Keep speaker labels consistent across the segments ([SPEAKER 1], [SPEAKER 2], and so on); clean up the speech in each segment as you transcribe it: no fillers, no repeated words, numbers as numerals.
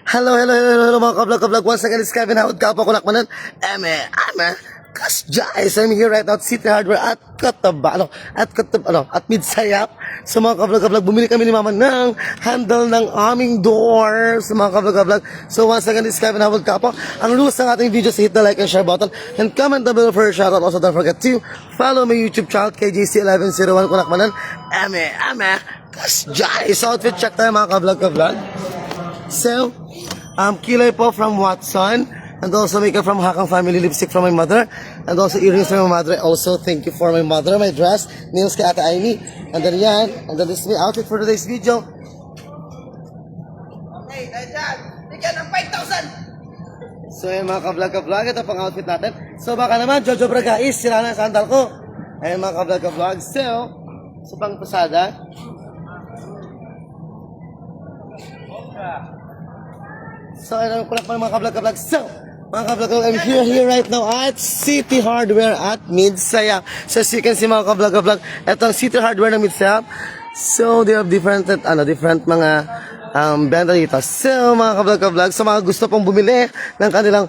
[SPEAKER 1] Hello mga kablog. Once again, it's Kevin Howard Kapo Kunakmanan. Guys, I'm here right now at City Hardware at Midsayap. So mga kablog, bumili kami ni Mama ng handle ng aming door. So mga kablog. So once again, it's Kevin Howard Kapo. Ang rules ng ating video, hit the like and share button and comment down below for a shoutout. Also don't forget to follow my YouTube channel, KJC1101 Kunakmanan. Guys, outfit check tayo mga kablog. So, kilay po from Watson, and also makeup from Hakang Family, lipstick from my mother, and also earrings from my mother. Also, thank you for my mother, my dress, nails kay Ate Aimee, and then this is my outfit for today's video. Okay, dyan, bigyan ng 5,000! So, yan mga kablog, ito pang outfit natin. So, baka naman, Jojo Bragais, sila na sandal ko. Ayan mga kablog, so pang pasada. So, ano ko lang mga kablog. So, mga kablog, I'm here right now at City Hardware at Midsayap. So, as you can see mga kablog, etong City Hardware ng Midsayap. So, they have different mga benta dito. So, mga kablog, sa mga gusto pong bumili ng kanilang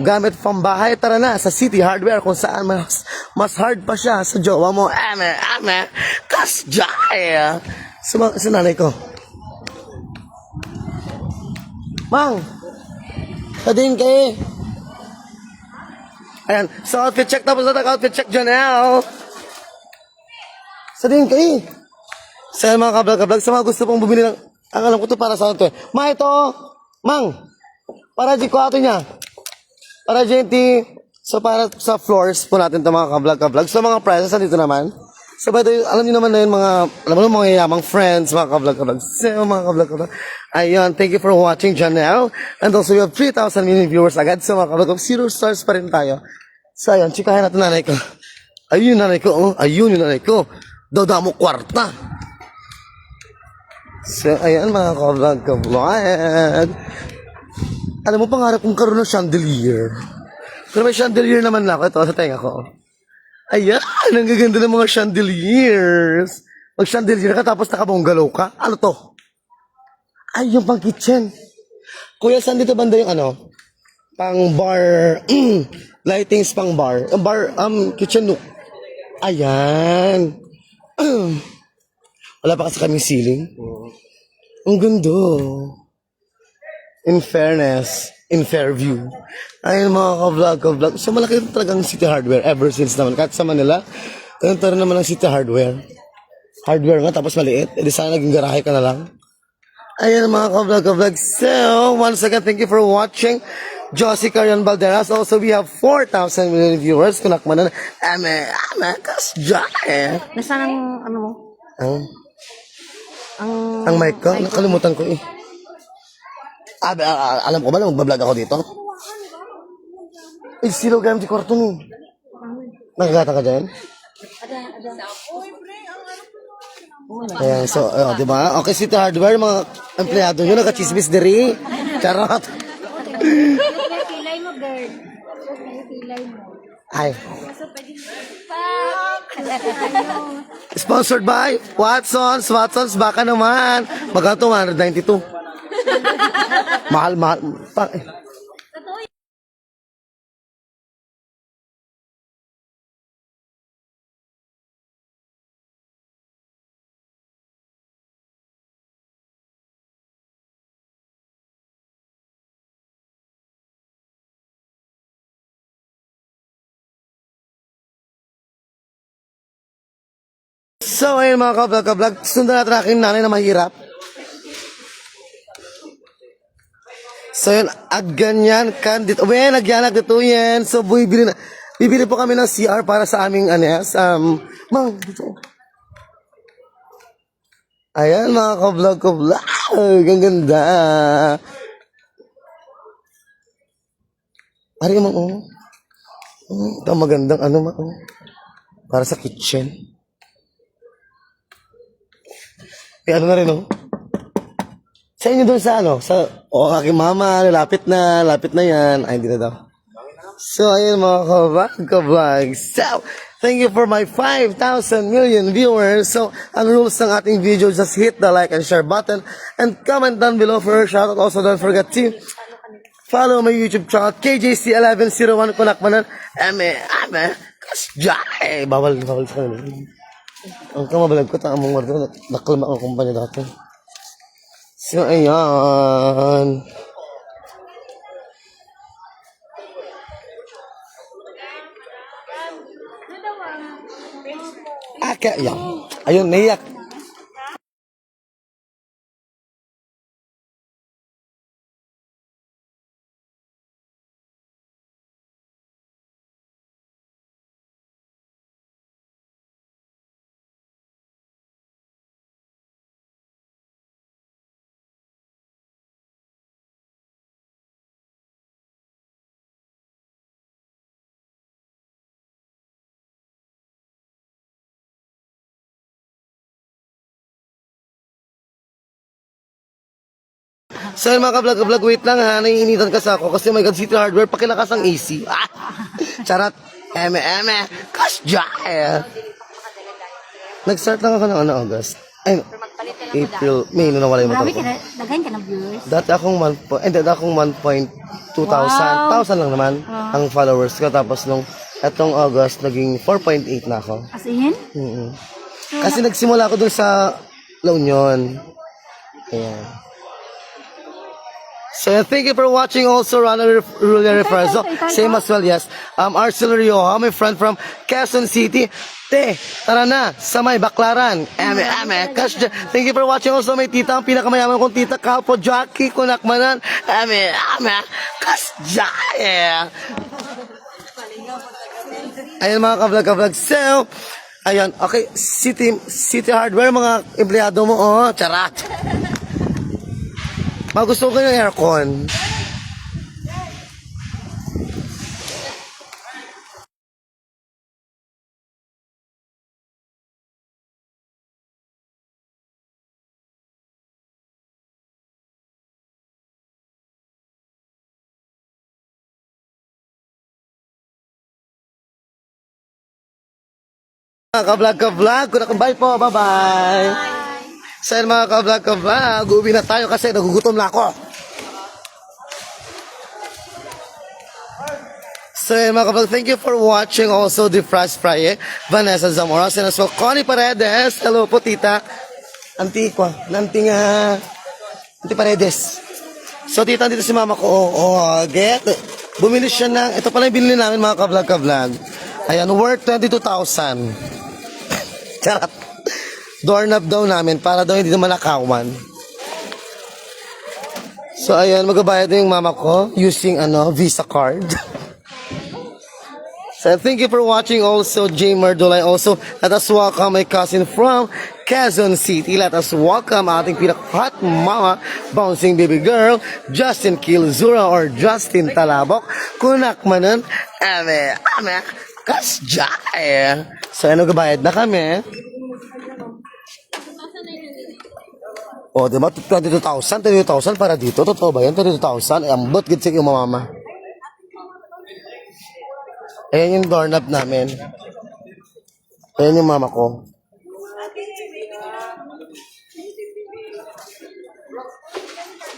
[SPEAKER 1] gamit pambahay, tara na sa City Hardware kung saan mas hard pa siya sa jowa mo. Kasjaya! Sa nanay ko. Mang, sading kayo. Ayan, so outfit check, tapos natin outfit check Janelle. Sading kayo. So mga kablog, sa mga gusto pong bumili ng, ang alam ko to para sa ito. Ma, ito, Mang, para di ko ato niya. Para gente, so para sa floors po natin ito mga kablog. So mga prices, dito naman. So, by the way, alam niyo naman na yun, mga yamang friends, mga kablog. So, mga kablog. Ayun, thank you for watching, Janelle. And also, we have 3,000 million viewers agad. So, mga kablog, 0 stars pa rin tayo. So, ayun, chikahin natin nanay ko. Ayun, nanay ko, oh. Ayun, yung nanay ko. Dada mo kwarta. So, ayun, mga kablog. Alam mo, pangarap kong karoon ng chandelier. Pero may chandelier naman na ako. Ito, sa tenga ko. Ayan, ang gaganda ng mga chandeliers. Mag-chandelier ka tapos nakabonggalaw ka. Ano to? Ay, yung pang kitchen. Kuya, saan dito banda yung ano? Pang bar, lightings pang bar. Kitchen nook. Ayan. Wala pa kasi kaming ceiling. Ang ganda. In fairness, in Fairview. Ayun mga ka-vlog. So malaki talagang City Hardware ever since naman. Kahit sa Manila, ganun rin naman ang City Hardware. Hardware nga tapos maliit. E di sana naging garahe ka na lang. Ayun mga ka-vlog. So, once again, thank you for watching. Josie Carion Balderas. Also, we have 4,000 million viewers. Kunakmanan. Kasjaya.
[SPEAKER 2] Nasaan ang ano mo?
[SPEAKER 1] Ang mic ko? Nakalimutan ko eh. Alam ko ba na magbablog ako dito? Eh, sino gamit yung kwarto mo? Nakagata ka dyan? Ayan, so, diba? Okay, City Hardware, mga empleyado nyo, nagka-chismis diri. Charot.
[SPEAKER 2] Pilay mo, girl. Pilay mo.
[SPEAKER 1] Ay. Sponsored by Watsons, baka naman. Magkano 192. Mahal. So, ayun mga ka-vlog, sundan natin aking nanay na mahirap. So, yun, at ganyan, dito, nagyanak dito yan. So, bibili po kami ng CR para sa aming, Mang, dito. Ayan, mga ka-vlog. Ang ganda. Ari, Mang, oh. Ito, magandang, para sa kitchen. Eh, na rin, oh. Sa inyo doon sa aking mama, lapit na yan. Ay, hindi na daw. So, ayun mga ka-vlog. So, Thank you for my 5,000 million viewers. So, ang rules ng ating video, just hit the like and share button and comment down below for a shoutout. Also, don't forget to follow my YouTube channel, KJC1101 Kunakmanan. Kasjay! Bawal sa kanila. Ang kamabalag ko, taamong marito, nakalama ang kumpanya dati. So, ayan. Yan. Ayun, naiyak. So yun mga ka-vlog, wait lang ha, naiinitan kasi ako kasi my God, City Hardware, pakilakas ang AC. Charat, kasja. Nag-start lang ako ng August. Ay, April, May, nung nawala yung motor
[SPEAKER 2] Marami
[SPEAKER 1] ko.
[SPEAKER 2] ka na, daghan ka ng viewers.
[SPEAKER 1] Dati akong 1.2 thousand.
[SPEAKER 2] Wow.
[SPEAKER 1] 1,000 lang naman ang followers ko. Tapos nung etong August, naging 4.8 na ako.
[SPEAKER 2] As in?
[SPEAKER 1] Mm-mm. Kasi nagsimula ako dun sa La Union. Ayan. So thank you for watching also Rana Rulia Referzo. Same as well, yes. Arcel Rioja, my friend from Quezon City. Tara na, sa may Baklaran. Kasja. Thank you for watching also my tita, ang pinakamayaman kong tita, Kapo Jackie Kunakmanan. Kasja. Ayan mga ka-vlog. So, ayan, okay, City Hardware, mga empleyado mo, oh, charat. Magusto ko yung aircon. Ka-vlog. Bye po, bye-bye. So yun mga ka-vlog, uwi na tayo kasi nagugutom na ako. So yun mga ka-vlog, thank you for watching also the Fresh Fry, Vanessa Zamora, and as well Connie Paredes. Hello po tita. Auntie Paredes. So tita, dito si mama ko. Bumili siya ng, ito pala yung binili namin mga ka-vlog. Ayan, worth 22,000. Charot. Doorknob daw namin para daw hindi naman nakawan. So ayan, magbabayad na yung mama ko using Visa card. So thank you for watching also Jay Mardulay. Also, let us welcome my cousin from Quezon City. Let us welcome ating pinaka-hot mama, bouncing baby girl, Justin Kilzura or Justin Talabok. Kunakmanan, kasja. So ano, gabayad na kami. O, diba? 22,000 para dito. Totoo ba yan? 22,000? Ambot, gitsik yung mama. Ayan yung doorknob namin. Ayan yung mama ko.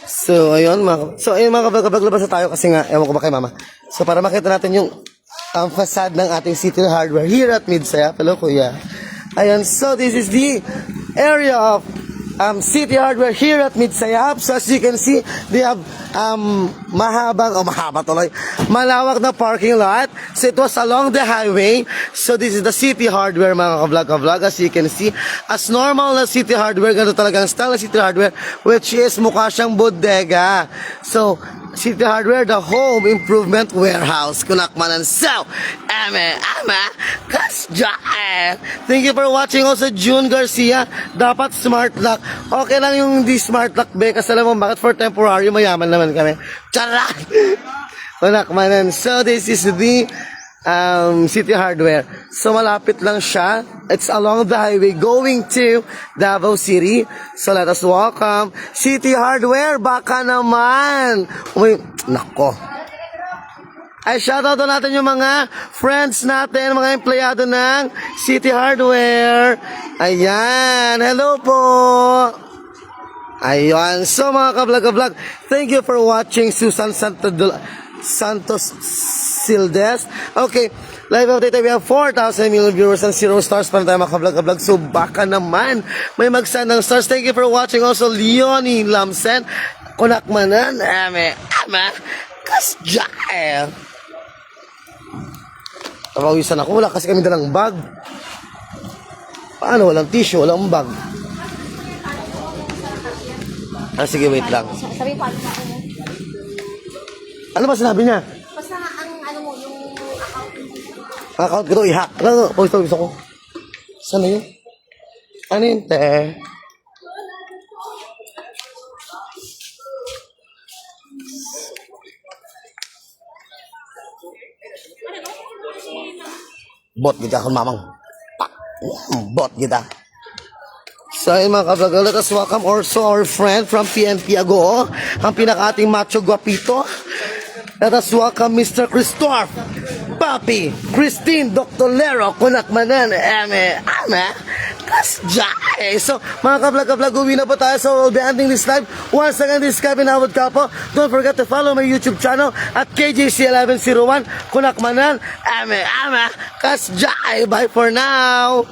[SPEAKER 1] So, ayun mga kabaglabas na tayo kasi nga, ewan ko ba kay mama. So, para makita natin yung facade ng ating City Hardware here at Midsayap. Hello, kuya. Ayan, so this is the area of City Hardware here at Midsayap. So as you can see, they have malawak na parking lot. So it was along the highway. So this is the City Hardware mga ka-vlog. As you can see, as normal na City Hardware, ganito talagang style na City Hardware, which is mukha siyang bodega. So City Hardware, the home improvement warehouse. Kunakmanan. So, kasja. Thank you for watching also June Garcia. Dapat smart lock. Okay lang yung di smart lock, be. Kasi alam mo, bakit for temporary, mayaman naman kami. Charak! Kunakmanan. So, this is the City Hardware. So, malapit lang siya. It's along the highway going to Davao City. So, let us welcome City Hardware. Baka naman. Uy, nako. ay shoutout na natin yung mga friends natin, mga empleyado ng City Hardware. Ayan, hello po. Ayan, so mga kablog, thank you for watching Susan Santos Sildes. Okay, live update tayo. We have 4,000 million viewers and 0 stars pa na tayo mga kablog. So baka naman may magsan ng stars. Thank you for watching also Leonie Lamsen. Kunakmanan, kasjay. Tawawisan ako, wala kasi kami dalang bag. Paano? Walang tissue, walang bag. Ah, sige, wait lang.
[SPEAKER 2] Sabi ko, ano mo?
[SPEAKER 1] Ano ba sinabi niya?
[SPEAKER 2] Basta ang ano mo, yung account mo.
[SPEAKER 1] Account ko ito, ihack. Ano, pawis ako. Saan na yun? Ano yun, te? Bot kita akong mamang. Pak. Bot kita. So ayun mga kablog, let us welcome also our friend from PNP Agoo, ang pinaka-ating macho guapito. Let us welcome Mr. Christoph, Papi, Christine, Dr. Lero, Kunakmanan, kasjay. So mga kablog, uwi na po tayo. So we'll be ending this live. Once again, this is Kevin Howard Capo. Don't forget to follow my YouTube channel at KJC1101, Kunakmanan, kasjay. Bye for now.